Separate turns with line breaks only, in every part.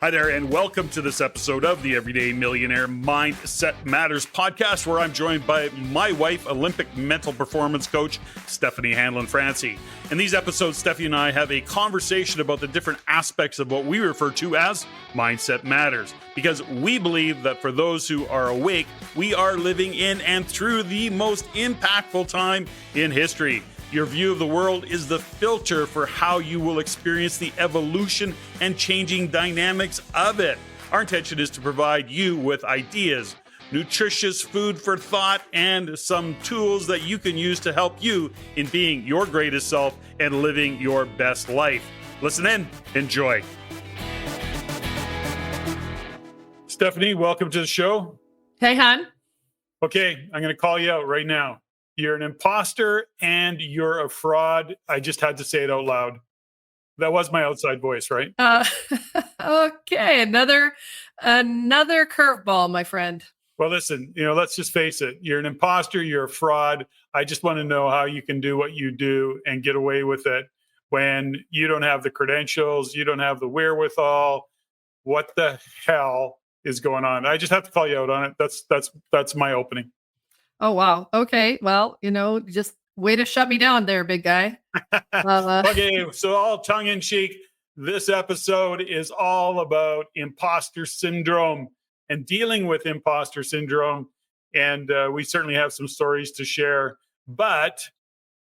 Hi there, and welcome to this episode of the Everyday Millionaire Mindset Matters podcast, where I'm joined by my wife, Olympic mental performance coach, Steffany Hanlen-Francey. In these episodes, Steffany and I have a conversation about the different aspects of what we refer to as Mindset Matters, because we believe that for those who are awake, we are living in and through the most impactful time in history. Your view of the world is the filter for how you will experience the evolution and changing dynamics of it. Our intention is to provide you with ideas, nutritious food for thought, and some tools that you can use to help you in being your greatest self and living your best life. Listen in, enjoy. Steffany, welcome to the show.
Hey, hon.
Okay, I'm going to call you out right now. You're an imposter and you're a fraud. I just had to say it out loud. That was my outside voice, right?
Okay, another curveball, my friend.
Well, listen, let's just face it. You're an imposter. You're a fraud. I just want to know how you can do what you do and get away with it when you don't have the credentials, you don't have the wherewithal. What the hell is going on? I just have to call you out on it. That's my opening.
Oh, wow. Okay. Well, just way to shut me down there, big guy.
Okay. So all tongue in cheek, this episode is all about imposter syndrome and dealing with imposter syndrome. And we certainly have some stories to share. But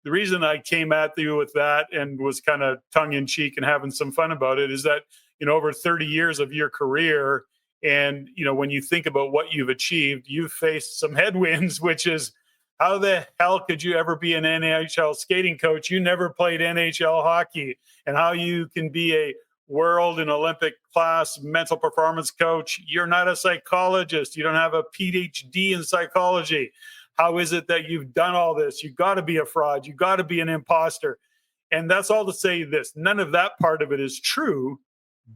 the reason I came at you with that and was kind of tongue in cheek and having some fun about it is that, over 30 years of your career, and, when you think about what you've achieved, you've faced some headwinds, which is how the hell could you ever be an NHL skating coach? You never played NHL hockey, and how you can be a world and Olympic class mental performance coach. You're not a psychologist. You don't have a PhD in psychology. How is it that you've done all this? You've got to be a fraud. You've got to be an imposter. And that's all to say this. None of that part of it is true,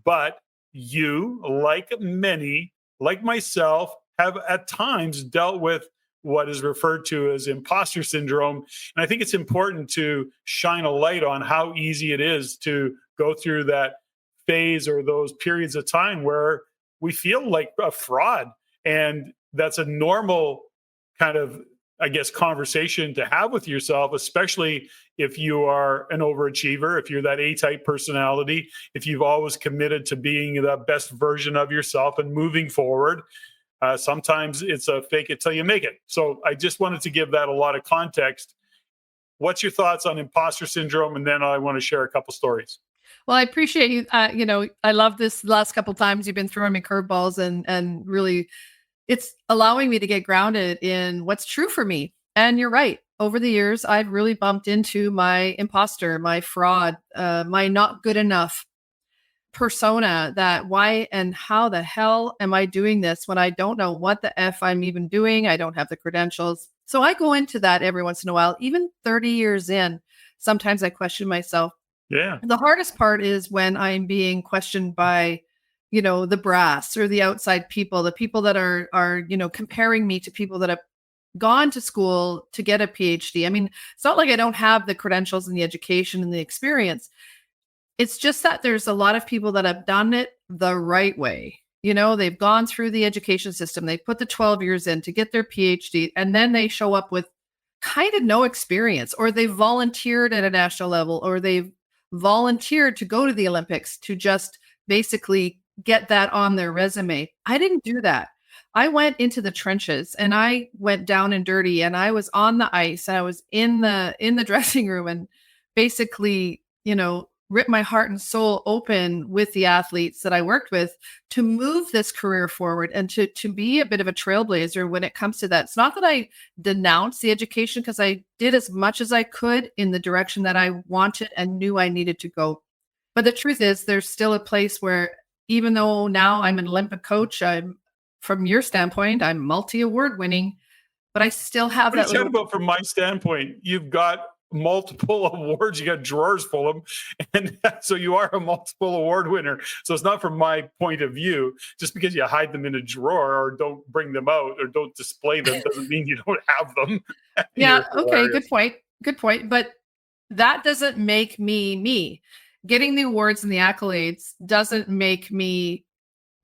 but you, like many, like myself, have at times dealt with what is referred to as imposter syndrome. And I think it's important to shine a light on how easy it is to go through that phase or those periods of time where we feel like a fraud. And that's a normal kind of, conversation to have with yourself, especially if you are an overachiever, if you're that A-type personality, if you've always committed to being the best version of yourself and moving forward. Sometimes it's a fake it till you make it. So I just wanted to give that a lot of context. What's your thoughts on imposter syndrome? And then I want to share a couple stories.
Well, I appreciate you. I love this last couple times you've been throwing me curveballs and really it's allowing me to get grounded in what's true for me. And you're right. Over the years, I've really bumped into my imposter, my fraud, my not good enough persona, that why and how the hell am I doing this when I don't know what the F I'm even doing? I don't have the credentials. So I go into that every once in a while, even 30 years in. Sometimes I question myself.
Yeah.
The hardest part is when I'm being questioned by the brass or the outside people, the people that are comparing me to people that have gone to school to get a PhD. I mean, it's not like I don't have the credentials and the education and the experience. It's just that there's a lot of people that have done it the right way. They've gone through the education system. They put the 12 years in to get their PhD, and then they show up with kind of no experience, or they've volunteered at a national level, or they've volunteered to go to the Olympics to just basically get that on their resume. I didn't do that. I went into the trenches and I went down and dirty, and I was on the ice, and I was in the dressing room, and basically, ripped my heart and soul open with the athletes that I worked with to move this career forward and to be a bit of a trailblazer when it comes to that. It's not that I denounce the education, because I did as much as I could in the direction that I wanted and knew I needed to go. But the truth is, there's still a place where, even though now I'm an Olympic coach, from your standpoint, I'm multi-award winning, but I still have
that. What are you talking about from my standpoint? You've got multiple awards, you got drawers full of them, and so you are a multiple award winner. So it's not from my point of view. Just because you hide them in a drawer or don't bring them out or don't display them doesn't mean you don't have them.
Yeah. Okay. Good point. But that doesn't make me me. Getting the awards and the accolades doesn't make me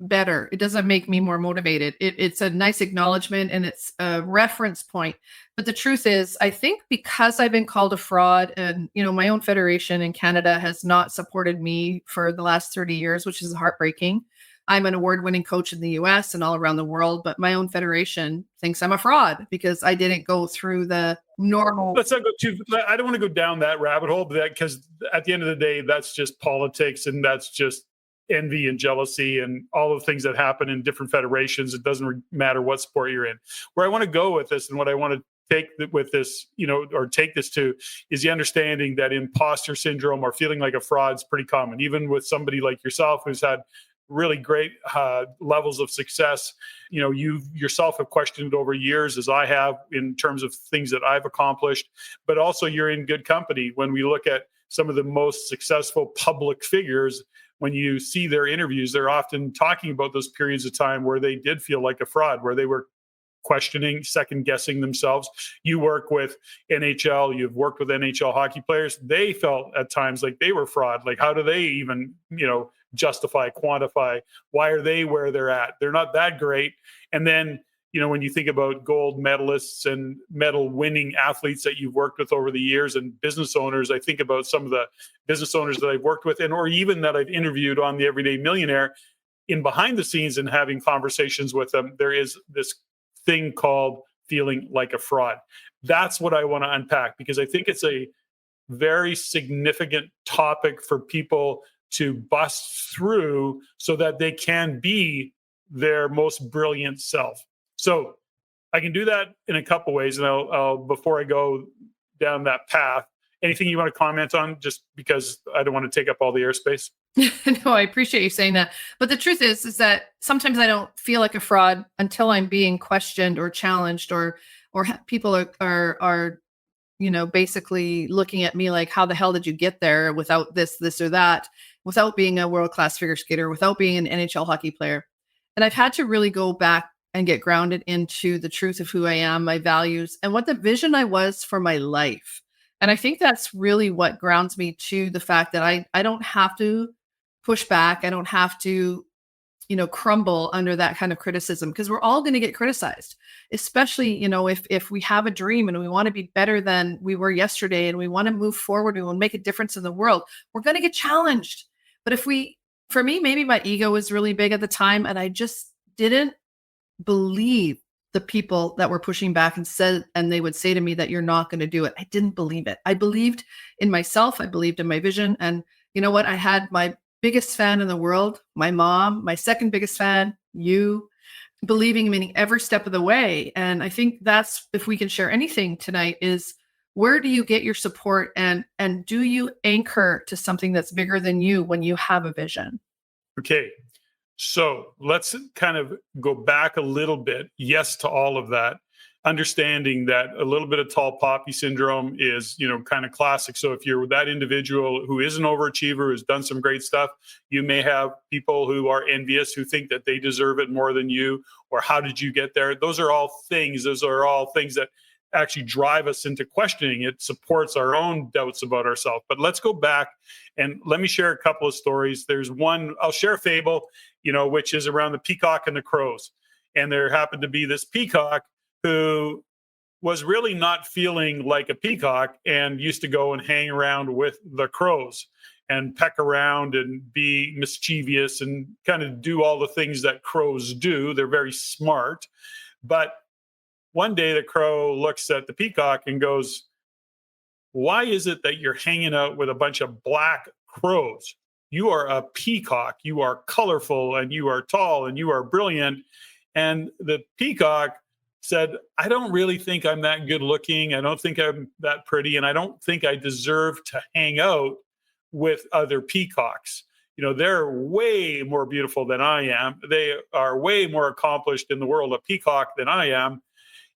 better. It doesn't make me more motivated. It's a nice acknowledgement and it's a reference point. But the truth is, I think because I've been called a fraud and, my own federation in Canada has not supported me for the last 30 years, which is heartbreaking. I'm an award-winning coach in the US and all around the world, but my own federation thinks I'm a fraud because I didn't go through the normal.
Let's not go too. I don't want to go down that rabbit hole, because at the end of the day, that's just politics and that's just envy and jealousy and all the things that happen in different federations. It doesn't matter what sport you're in. Where I want to go with this and what I want to take with this, or take this to, is the understanding that imposter syndrome or feeling like a fraud is pretty common, even with somebody like yourself who's had really great levels of success. You yourself have questioned over years, as I have, in terms of things that I've accomplished, but also you're in good company. When we look at some of the most successful public figures, when you see their interviews, they're often talking about those periods of time where they did feel like a fraud, where they were questioning, second guessing themselves. You work with NHL, you've worked with NHL hockey players. They felt at times like they were fraud. Like, how do they even, justify, quantify, why are they where they're at? They're not that great. And then, when you think about gold medalists and medal winning athletes that you've worked with over the years and business owners, I think about some of the business owners that I've worked with or even that I've interviewed on the Everyday Millionaire. In behind the scenes and having conversations with them, there is this thing called feeling like a fraud. That's what I want to unpack, because I think it's a very significant topic for people to bust through so that they can be their most brilliant self. So I can do that in a couple ways. And I'll before I go down that path, anything you want to comment on, just because I don't want to take up all the airspace?
No, I appreciate you saying that. But the truth is that sometimes I don't feel like a fraud until I'm being questioned or challenged, or people are basically looking at me like, how the hell did you get there without this or that, without being a world-class figure skater, without being an NHL hockey player. And I've had to really go back and get grounded into the truth of who I am, my values, and what the vision I was for my life. And I think that's really what grounds me to the fact that I don't have to push back. I don't have to, crumble under that kind of criticism, because we're all going to get criticized, especially, if we have a dream and we want to be better than we were yesterday and we want to move forward, we want to make a difference in the world, we're going to get challenged. But for me, maybe my ego was really big at the time and I just didn't believe the people that were pushing back and they would say to me that you're not going to do it. I didn't believe it. I believed in myself. I believed in my vision. And you know what? I had my biggest fan in the world, my mom, my second biggest fan, you, believing in me every step of the way. And I think that's, if we can share anything tonight, is where do you get your support, and do you anchor to something that's bigger than you when you have a vision?
Okay. So let's kind of go back a little bit. Yes to all of that. Understanding that a little bit of tall poppy syndrome is, kind of classic. So if you're that individual who is an overachiever, who's done some great stuff, you may have people who are envious, who think that they deserve it more than you, or how did you get there? Those are all things that actually drive us into questioning. It supports our own doubts about ourselves. But let's go back and let me share a couple of stories. There's one, I'll share a fable, which is around the peacock and the crows. And there happened to be this peacock who was really not feeling like a peacock and used to go and hang around with the crows and peck around and be mischievous and kind of do all the things that crows do. They're very smart. But one day the crow looks at the peacock and goes, "Why is it that you're hanging out with a bunch of black crows? You are a peacock. You are colorful and you are tall and you are brilliant." And the peacock said, "I don't really think I'm that good looking. I don't think I'm that pretty. And I don't think I deserve to hang out with other peacocks. They're way more beautiful than I am. They are way more accomplished in the world of peacock than I am."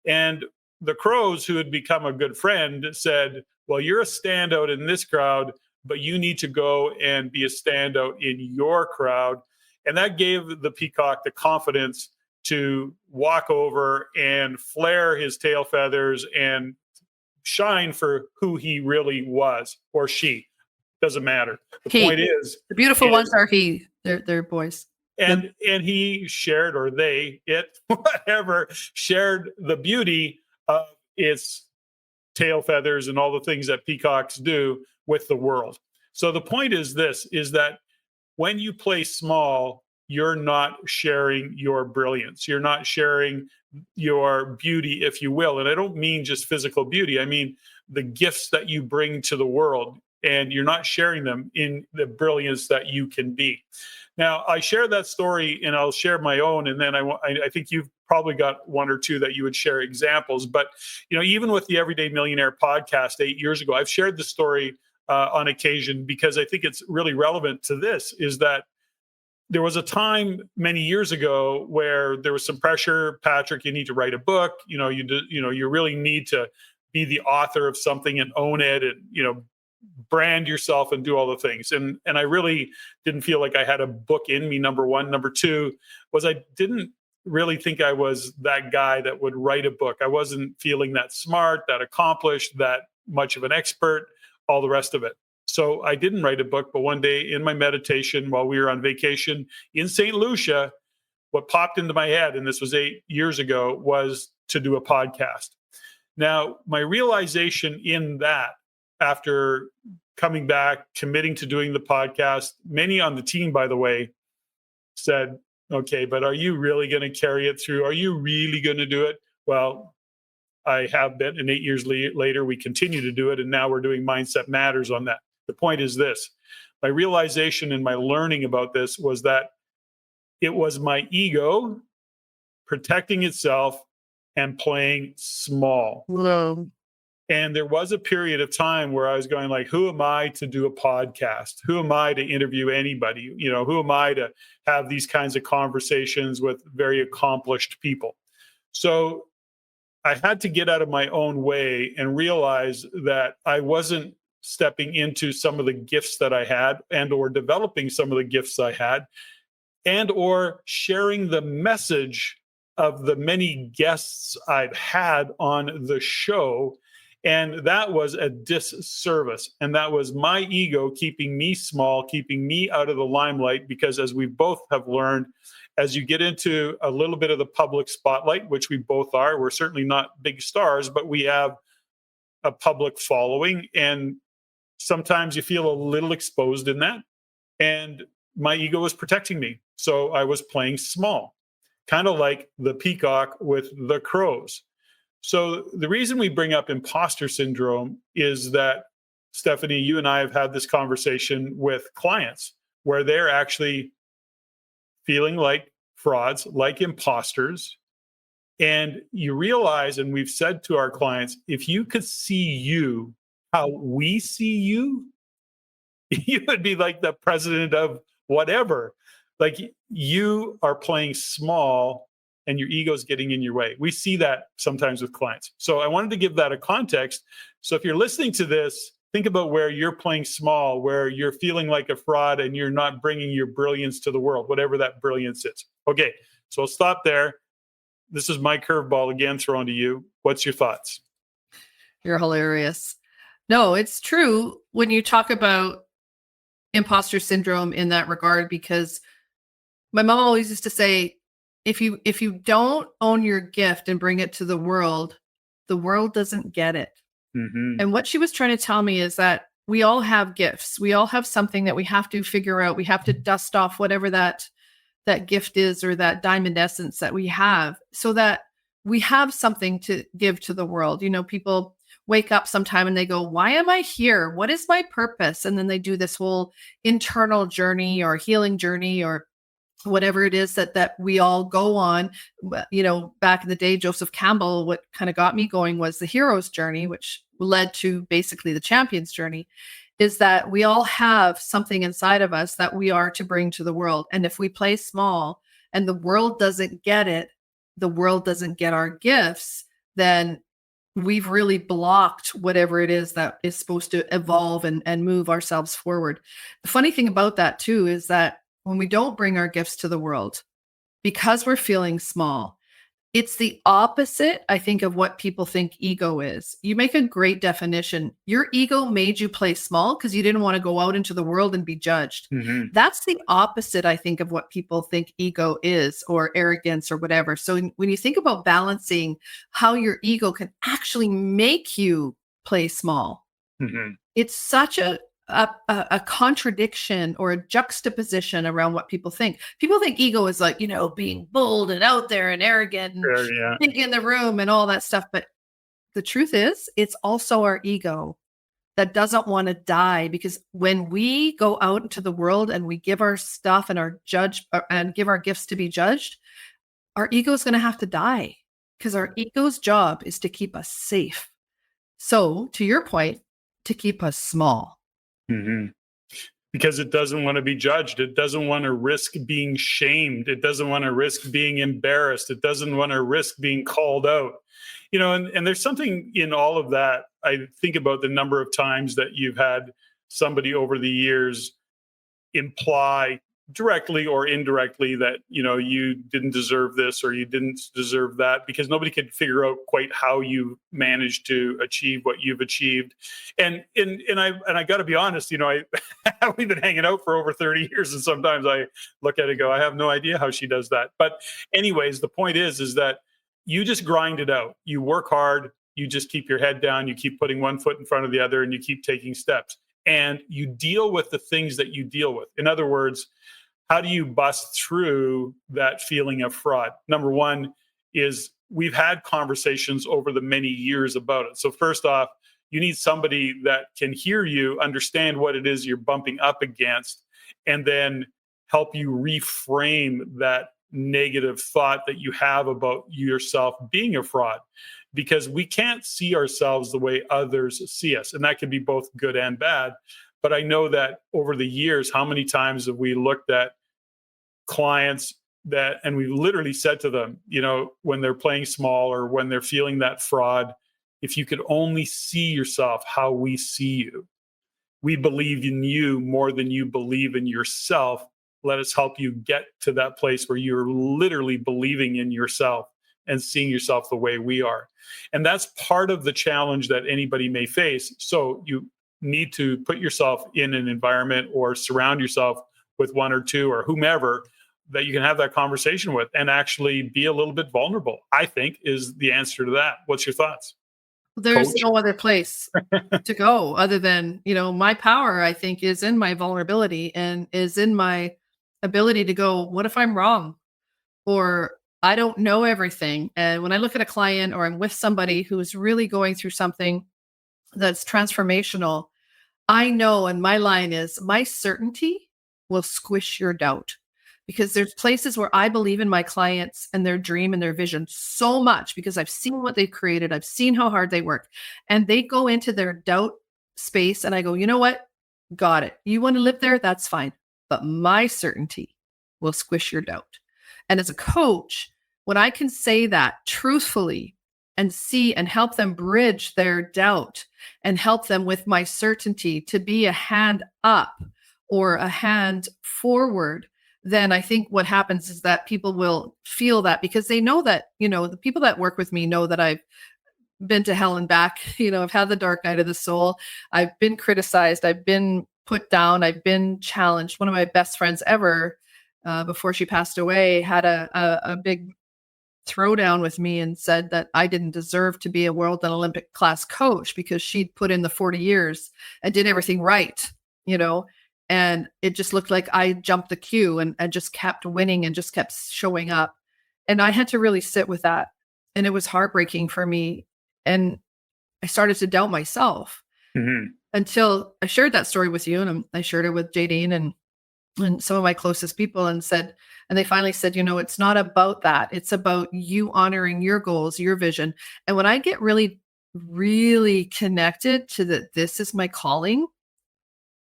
And the crows, who had become a good friend, said, "Well, you're a standout in this crowd, but you need to go and be a standout in your crowd." And that gave the peacock the confidence to walk over and flare his tail feathers and shine for who he really was, or she. Doesn't matter. The point is,
the beautiful ones are they're boys.
And he shared, or they, it, whatever, shared the beauty of its tail feathers and all the things that peacocks do with the world. So the point is this, is that when you play small, you're not sharing your brilliance. You're not sharing your beauty, if you will. And I don't mean just physical beauty. I mean the gifts that you bring to the world, and you're not sharing them in the brilliance that you can be. Now, I share that story, and I'll share my own, and then I think you've probably got one or two that you would share examples. But even with the Everyday Millionaire podcast 8 years ago, I've shared the story on occasion because I think it's really relevant to this. Is that there was a time many years ago where there was some pressure. Patrick, you need to write a book. You really need to be the author of something and own it, and brand yourself and do all the things. And I really didn't feel like I had a book in me, number one. Number two was I didn't really think I was that guy that would write a book. I wasn't feeling that smart, that accomplished, that much of an expert, all the rest of it. So I didn't write a book, but one day in my meditation while we were on vacation in St. Lucia, what popped into my head, and this was 8 years ago, was to do a podcast. Now, my realization in that, after coming back, committing to doing the podcast, many on the team, by the way, said, okay, but are you really going to carry it through? Are you really going to do it? Well, I have been, and 8 years later, we continue to do it. And now we're doing Mindset Matters on that. The point is this: my realization and my learning about this was that it was my ego protecting itself and playing small.
Hello.
And there was a period of time where I was going like, who am I to do a podcast? Who am I to interview anybody? Who am I to have these kinds of conversations with very accomplished people? So I had to get out of my own way and realize that I wasn't stepping into some of the gifts that I had, and or developing some of the gifts I had, and or sharing the message of the many guests I've had on the show. And that was a disservice. And that was my ego keeping me small, keeping me out of the limelight, because as we both have learned, as you get into a little bit of the public spotlight, which we both are, we're certainly not big stars, but we have a public following. And sometimes you feel a little exposed in that. And my ego was protecting me. So I was playing small, kind of like the peacock with the crows. So the reason we bring up imposter syndrome is that, Steffany, you and I have had this conversation with clients where they're actually feeling like frauds, like imposters. And you realize, and we've said to our clients, if you could see you how we see you, you would be like the president of whatever. Like, you are playing small and your ego's getting in your way. We see that sometimes with clients. So I wanted to give that a context. So if you're listening to this, think about where you're playing small, where you're feeling like a fraud and you're not bringing your brilliance to the world, whatever that brilliance is. Okay, so I'll stop there. This is my curveball again thrown to you. What's your thoughts?
You're hilarious. No, it's true when you talk about imposter syndrome in that regard, because my mom always used to say, if you don't own your gift and bring it to the world doesn't get it.
Mm-hmm.
And what she was trying to tell me is that we all have gifts. We all have something that we have to figure out. We have to dust off whatever that gift is, or that diamond essence that we have, so that we have something to give to the world. People wake up sometime and they go, why am I here? What is my purpose? And then they do this whole internal journey or healing journey, or whatever it is that we all go on. Back in the day, Joseph Campbell, what kind of got me going was the hero's journey, which led to basically the champion's journey, is that we all have something inside of us that we are to bring to the world. And if we play small and the world doesn't get it, the world doesn't get our gifts, then we've really blocked whatever it is that is supposed to evolve and move ourselves forward. The funny thing about that too is that when we don't bring our gifts to the world, because we're feeling small, It's the opposite, I think, of what people think ego is. You make a great definition. Your ego made you play small because you didn't want to go out into the world and be judged.
Mm-hmm.
That's the opposite, I think, of what people think ego is, or arrogance or whatever. So when you think about balancing how your ego can actually make you play small,
Mm-hmm.
it's such a contradiction or a juxtaposition around what people think. People think ego is like, being bold and out there and arrogant and
Yeah.
big in the room and all that stuff. But the truth is, it's also our ego that doesn't want to die, because when we go out into the world and we give our stuff and and give our gifts to be judged, our ego is going to have to die, because our ego's job is to keep us safe. So to your point, to keep us small.
Mm-hmm. Because it doesn't want to be judged. It doesn't want to risk being shamed. It doesn't want to risk being embarrassed. It doesn't want to risk being called out. And there's something in all of that. I think about the number of times that you've had somebody over the years imply directly or indirectly that you didn't deserve this or you didn't deserve that, because nobody could figure out quite how you managed to achieve what you've achieved. And I got to be honest, we've been hanging out for over 30 years, and sometimes I look at it and go, I have no idea how she does that. But anyways, the point is that you just grind it out. You work hard. You just keep your head down. You keep putting one foot in front of the other, and you keep taking steps. And you deal with the things that you deal with. In other words, how do you bust through that feeling of fraud? Number one is we've had conversations over the many years about it. So first off, you need somebody that can hear you, understand what it is you're bumping up against, and then help you reframe that negative thought that you have about yourself being a fraud. Because we can't see ourselves the way others see us. And that can be both good and bad. But I know that over the years, how many times have we looked at clients and we literally said to them, when they're playing small or when they're feeling that fraud, if you could only see yourself how we see you, we believe in you more than you believe in yourself. Let us help you get to that place where you're literally believing in yourself and seeing yourself the way we are. And that's part of the challenge that anybody may face. So you need to put yourself in an environment or surround yourself with one or two or whomever that you can have that conversation with and actually be a little bit vulnerable, I think, is the answer to that. What's your thoughts?
There's
Coach?
no other place to go other than, my power, I think, is in my vulnerability and is in my ability to go, what if I'm wrong? Or I don't know everything. And when I look at a client or I'm with somebody who's really going through something that's transformational, I know, and my line is, my certainty will squish your doubt. Because there's places where I believe in my clients and their dream and their vision so much, because I've seen what they've created. I've seen how hard they work, and they go into their doubt space. And I go, you know what? Got it. You want to live there? That's fine. But my certainty will squish your doubt. And as a coach, when I can say that truthfully and see and help them bridge their doubt and help them with my certainty to be a hand up or a hand forward, then I think what happens is that people will feel that, because they know that, the people that work with me know that I've been to hell and back. I've had the dark night of the soul. I've been criticized. I've been put down. I've been challenged. One of my best friends ever, before she passed away, had a big throwdown with me and said that I didn't deserve to be a world and Olympic class coach because she'd put in the 40 years and did everything right, and it just looked like I jumped the queue and just kept winning and just kept showing up. And I had to really sit with that. And it was heartbreaking for me. And I started to doubt myself until I shared that story with you. And I shared it with Jadine and some of my closest people and they finally said, it's not about that. It's about you honoring your goals, your vision. And when I get really, really connected to that, this is my calling,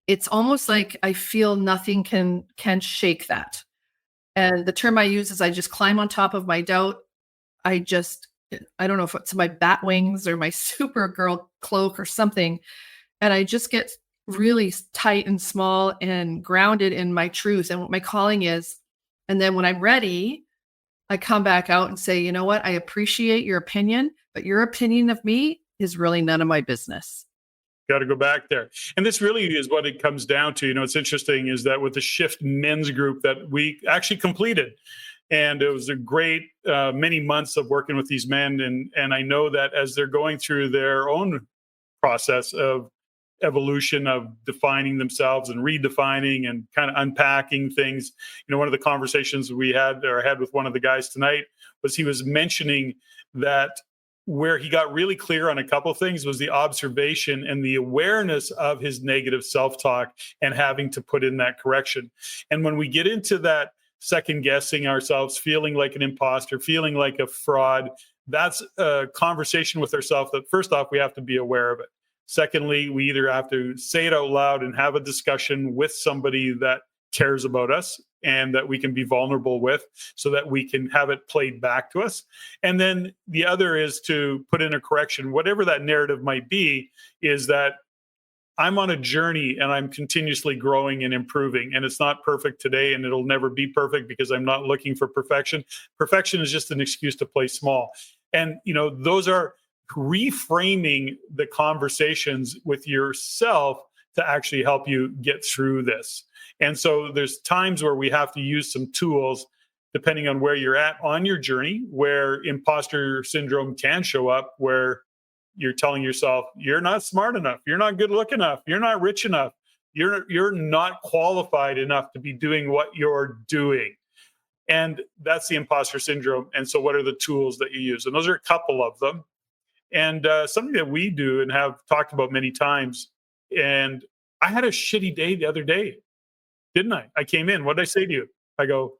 it's almost like I feel nothing can shake that. And the term I use is I just climb on top of my doubt. I don't know if it's my bat wings or my Supergirl cloak or something. And I just get really tight and small and grounded in my truth and what my calling is. And then when I'm ready, I come back out and say, you know what? I appreciate your opinion, but your opinion of me is really none of my business.
Got to go back there. And this really is what it comes down to. It's interesting is that with the Shift men's group that we actually completed, and it was a great many months of working with these men. And I know that as they're going through their own process of evolution of defining themselves and redefining and kind of unpacking things. One of the conversations we had with one of the guys tonight was he was mentioning that where he got really clear on a couple of things was the observation and the awareness of his negative self-talk and having to put in that correction. And when we get into that second guessing ourselves, feeling like an imposter, feeling like a fraud, that's a conversation with ourselves that first off, we have to be aware of it. Secondly, we either have to say it out loud and have a discussion with somebody that cares about us and that we can be vulnerable with so that we can have it played back to us. And then the other is to put in a correction, whatever that narrative might be, is that I'm on a journey and I'm continuously growing and improving. And it's not perfect today and it'll never be perfect because I'm not looking for perfection. Perfection is just an excuse to play small. And, those are reframing the conversations with yourself to actually help you get through this. And so there's times where we have to use some tools depending on where you're at on your journey, where imposter syndrome can show up, where you're telling yourself, you're not smart enough, you're not good looking enough, you're not rich enough, you're not qualified enough to be doing what you're doing. And that's the imposter syndrome. And so what are the tools that you use? And those are a couple of them. And something that we do and have talked about many times. And I had a shitty day the other day, didn't I? I came in. What did I say to you? I go,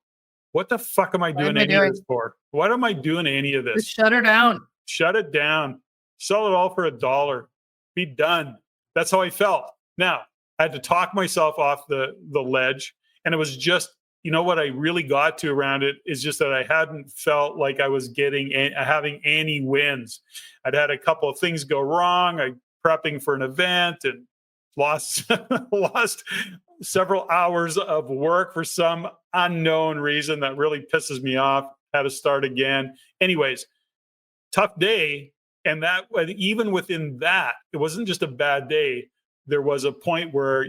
what the fuck am I doing any of this for? What am I doing any of this?
Just shut her down.
Shut it down. Sell it all for $1. Be done. That's how I felt. Now, I had to talk myself off the ledge. And it was just, what I really got to around it is just that I hadn't felt like I was having any wins. I'd had a couple of things go wrong. I prepping for an event and lost several hours of work for some unknown reason that really pisses me off. Had to start again. Anyways, tough day. And that even within that, it wasn't just a bad day. There was a point where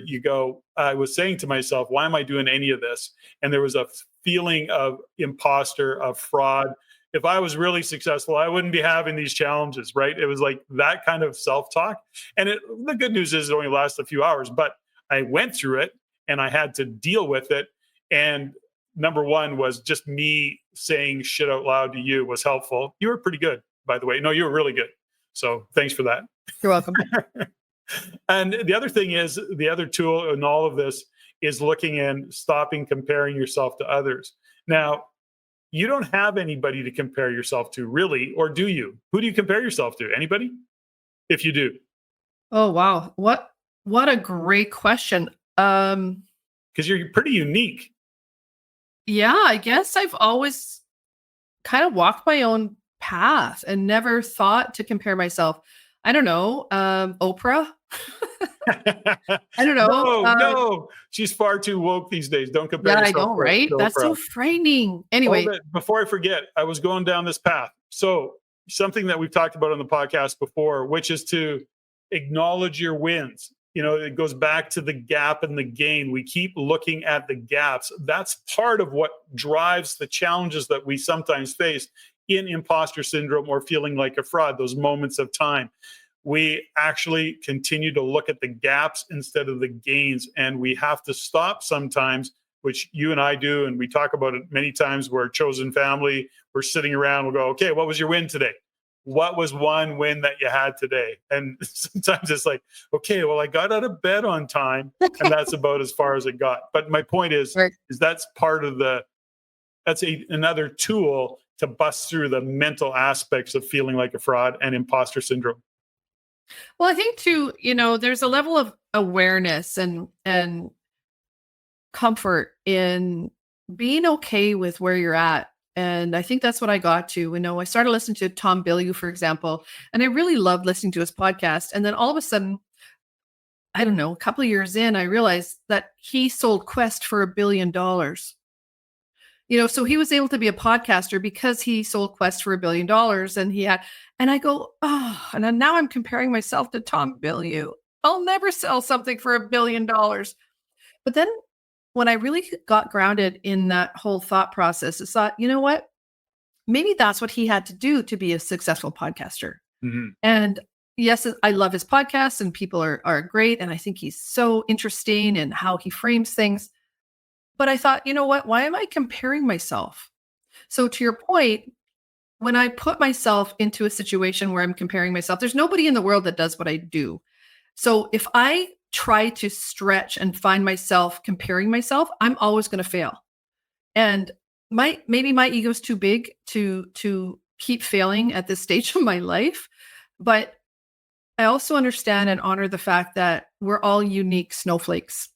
I was saying to myself, why am I doing any of this? And there was a feeling of imposter, of fraud. If I was really successful, I wouldn't be having these challenges, right? It was like that kind of self-talk. And the good news is it only lasts a few hours, but I went through it and I had to deal with it. And number one was just me saying shit out loud to you was helpful. You were pretty good, by the way. No, you were really good. So thanks for that.
You're welcome.
And the other thing is, the other tool in all of this is looking and stopping comparing yourself to others. Now, you don't have anybody to compare yourself to, really, or do you? Who do you compare yourself to? Anybody? If you do.
Oh, wow. What a great question.
Because you're pretty unique.
Yeah, I guess I've always kind of walked my own path and never thought to compare myself. I don't know. Oprah. I don't know.
No, she's far too woke these days. Don't compare yourself.
Yeah, I know, right? That's so frightening. Anyway,
before I forget, I was going down this path. So something that we've talked about on the podcast before, which is to acknowledge your wins. It goes back to the gap and the gain. We keep looking at the gaps. That's part of what drives the challenges that we sometimes face in imposter syndrome or feeling like a fraud, those moments of time. We actually continue to look at the gaps instead of the gains. And we have to stop sometimes, which you and I do. And we talk about it many times. We're a chosen family. We're sitting around. We'll go, okay, what was your win today? What was one win that you had today? And sometimes it's like, okay, well, I got out of bed on time. And that's about as far as it got. But my point is that's part of another tool to bust through the mental aspects of feeling like a fraud and imposter syndrome.
Well, I think too, there's a level of awareness and comfort in being okay with where you're at. And I think that's what I got to. I started listening to Tom Bilyeu, for example, and I really loved listening to his podcast. And then all of a sudden, I don't know, a couple of years in, I realized that he sold Quest for $1 billion. So he was able to be a podcaster because he sold Quest for $1 billion, and I go, oh, and then now I'm comparing myself to Tom Bilyeu. I'll never sell something for $1 billion. But then when I really got grounded in that whole thought process, I thought, you know what? Maybe that's what he had to do to be a successful podcaster.
Mm-hmm.
And yes, I love his podcast and people are great. And I think he's so interesting in how he frames things. But I thought, you know what? Why am I comparing myself? So to your point, when I put myself into a situation where I'm comparing myself, there's nobody in the world that does what I do. So if I try to stretch and find myself comparing myself, I'm always going to fail. And maybe my ego is too big to keep failing at this stage of my life. But I also understand and honor the fact that we're all unique snowflakes.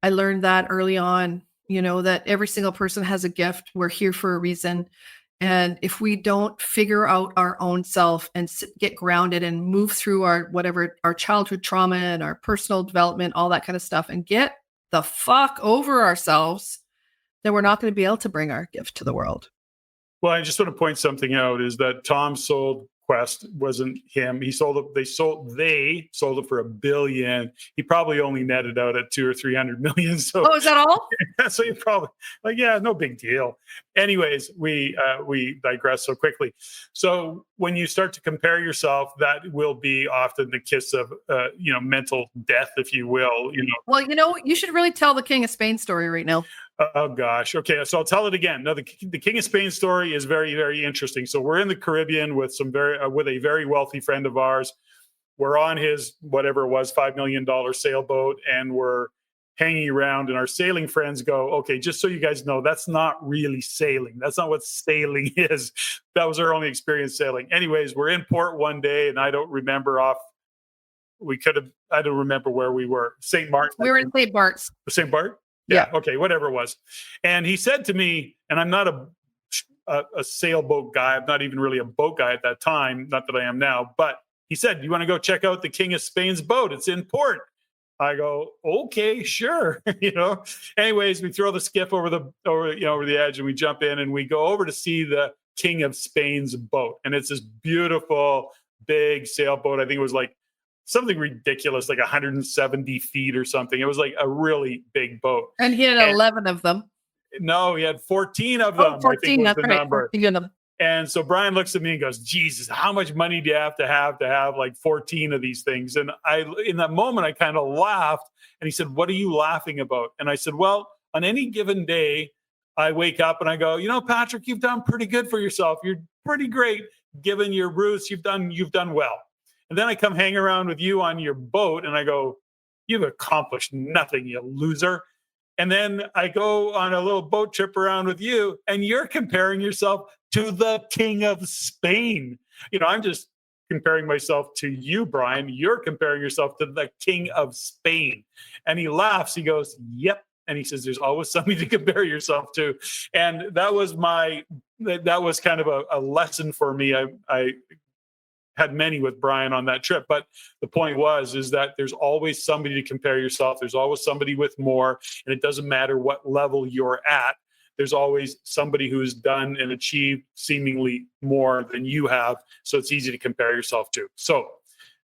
I learned that early on, that every single person has a gift. We're here for a reason. And if we don't figure out our own self and get grounded and move through our childhood trauma and our personal development, all that kind of stuff, and get the fuck over ourselves, then we're not going to be able to bring our gift to the world.
Well, I just want to point something out is that Tom sold Quest, wasn't him. They sold it for $1 billion. He probably only netted out at 200 or 300 million. So,
is that all?
So you probably no big deal. Anyways, we digress so quickly. So when you start to compare yourself, that will be often the kiss of mental death, if you will.
Well, you should really tell the King of Spain story right now.
Oh gosh. Okay, so I'll tell it again. No, the King of Spain story is very, very interesting. So we're in the Caribbean with with a very wealthy friend of ours. We're on his whatever it was $5 million sailboat, and we're hanging around. And our sailing friends go, "Okay, just so you guys know, that's not really sailing. That's not what sailing is. That was our only experience sailing." Anyways, we're in port one day, and I don't remember I don't remember where we were. St. Martin.
We were in St. Bart's.
St. Bart.
Yeah.
Okay. Whatever it was. And he said to me, and I'm not a sailboat guy. I'm not even really a boat guy at that time. Not that I am now, but he said, "You want to go check out the King of Spain's boat? It's in port." I go, "Okay, sure." Anyways, we throw the skiff over the edge, and we jump in, and we go over to see the King of Spain's boat. And it's this beautiful, big sailboat. I think it was like something ridiculous, like 170 feet or something. It was like a really big boat.
And he had 11 of them.
No, he had 14 of them.
14,
I think was the
right.
number.
14 of them.
And so Brian looks at me and goes, "Jesus, how much money do you have to have like 14 of these things?" And in that moment, I kind of laughed. And he said, "What are you laughing about?" And I said, "Well, on any given day, I wake up and I go, Patrick, you've done pretty good for yourself. You're pretty great given your roots. You've done well. And then I come hang around with you on your boat and I go, you've accomplished nothing, you loser." And then I go on a little boat trip around with you and you're comparing yourself to the King of Spain. I'm just comparing myself to you, Brian. You're comparing yourself to the King of Spain. And he laughs. He goes, "Yep." And he says, "There's always something to compare yourself to." And that was kind of a lesson for me. I had many with Brian on that trip. But the point is that there's always somebody to compare yourself. There's always somebody with more, and it doesn't matter what level you're at. There's always somebody who's done and achieved seemingly more than you have. So it's easy to compare yourself to. So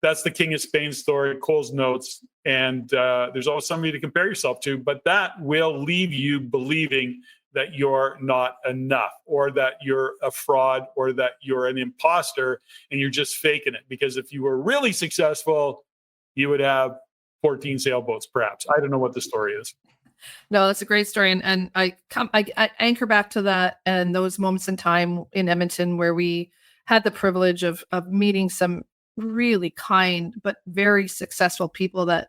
that's the King of Spain story, Cole's notes. And there's always somebody to compare yourself to, but that will leave you believing that you're not enough, or that you're a fraud, or that you're an imposter and you're just faking it. Because if you were really successful, you would have 14 sailboats, perhaps. I don't know what the story is.
No, that's a great story. And I anchor back to that and those moments in time in Edmonton where we had the privilege of meeting some really kind but very successful people that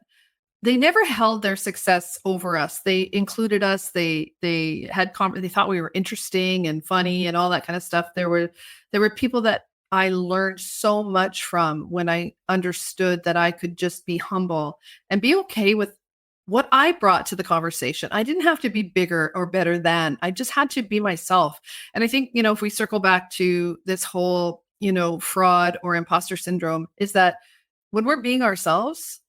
they never held their success over us. They included us. They thought we were interesting and funny and all that kind of stuff. There were people that I learned so much from when I understood that I could just be humble and be okay with what I brought to the conversation. I didn't have to be bigger or better than. I just had to be myself. And I think, if we circle back to this whole, fraud or imposter syndrome, is that when we're being ourselves,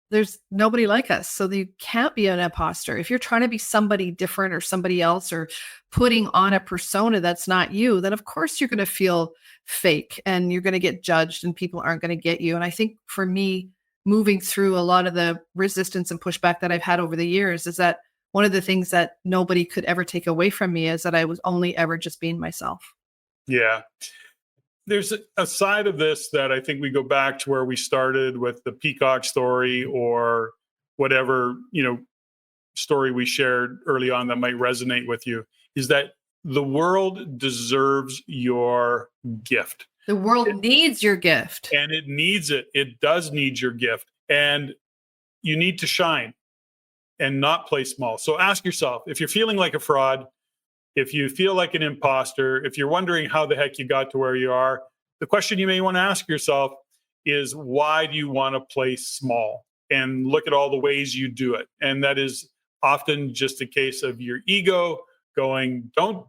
there's nobody like us. So you can't be an imposter. If you're trying to be somebody different or somebody else or putting on a persona that's not you, then of course you're going to feel fake and you're going to get judged and people aren't going to get you. And I think for me, moving through a lot of the resistance and pushback that I've had over the years is that one of the things that nobody could ever take away from me is that I was only ever just being myself.
Yeah. There's a side of this that I think we go back to where we started with the peacock story or whatever, story we shared early on that might resonate with you, is that the world deserves your gift.
The world needs your gift.
And it needs it. It does need your gift. And you need to shine and not play small. So ask yourself, if you're feeling like a fraud, if you feel like an imposter, if you're wondering how the heck you got to where you are, the question you may want to ask yourself is, why do you want to play small? And look at all the ways you do it. And that is often just a case of your ego going, don't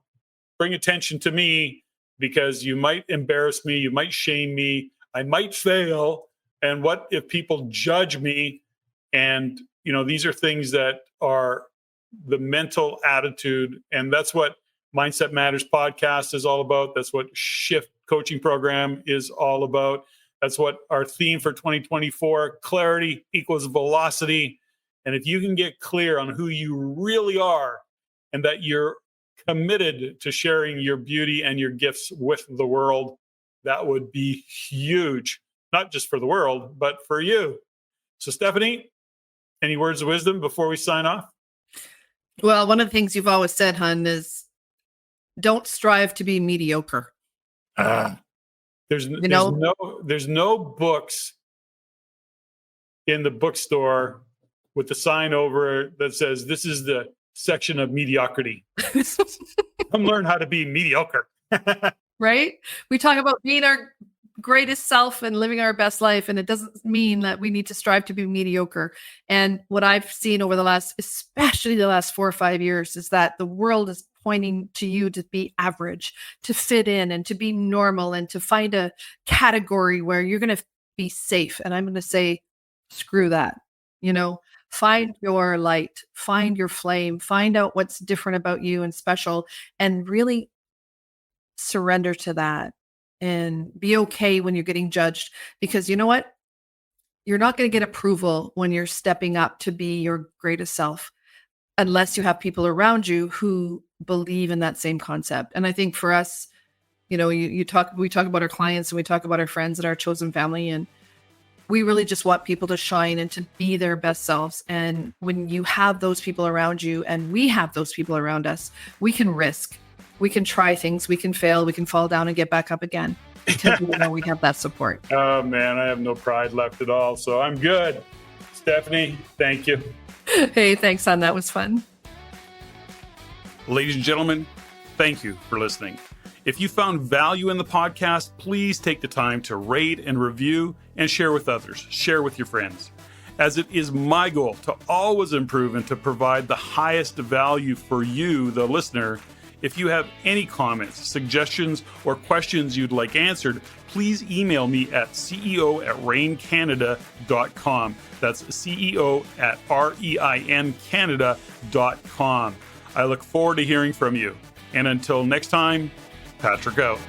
bring attention to me because you might embarrass me, you might shame me, I might fail. And what if people judge me? And, these are things that are the mental attitude. And that's what Mindset Matters podcast is all about. That's what Shift coaching program is all about. That's what our theme for 2024, clarity equals velocity. And if you can get clear on who you really are and that you're committed to sharing your beauty and your gifts with the world, that would be huge, not just for the world, but for you. So Steffany, any words of wisdom before we sign off?
Well, one of the things you've always said, hun, is don't strive to be mediocre.
There's no books in the bookstore with the sign over it that says this is the section of mediocrity. Come learn how to be mediocre.
Right? We talk about being our greatest self and living our best life. And it doesn't mean that we need to strive to be mediocre. And what I've seen over especially the last 4 or 5 years, is that the world is pointing to you to be average, to fit in and to be normal and to find a category where you're going to be safe. And I'm going to say, screw that. Find your light, find your flame, find out what's different about you and special, and really surrender to that. And be okay when you're getting judged, because you know what? You're not going to get approval when you're stepping up to be your greatest self unless you have people around you who believe in that same concept. And I think for us, we talk about our clients and we talk about our friends and our chosen family, and we really just want people to shine and to be their best selves. And when you have those people around you and we have those people around us, we can risk. We can try things, we can fail, we can fall down and get back up again because we know we have that support.
Oh man, I have no pride left at all. So I'm good. Steffany, thank you.
Hey, thanks, son. That was fun.
Ladies and gentlemen, thank you for listening. If you found value in the podcast, please take the time to rate and review and share with others. Share with your friends. As it is my goal to always improve and to provide the highest value for you, the listener. If you have any comments, suggestions, or questions you'd like answered, please email me at ceo@reincanada.com. That's ceo@reincanada.com. I look forward to hearing from you. And until next time, Patrick out.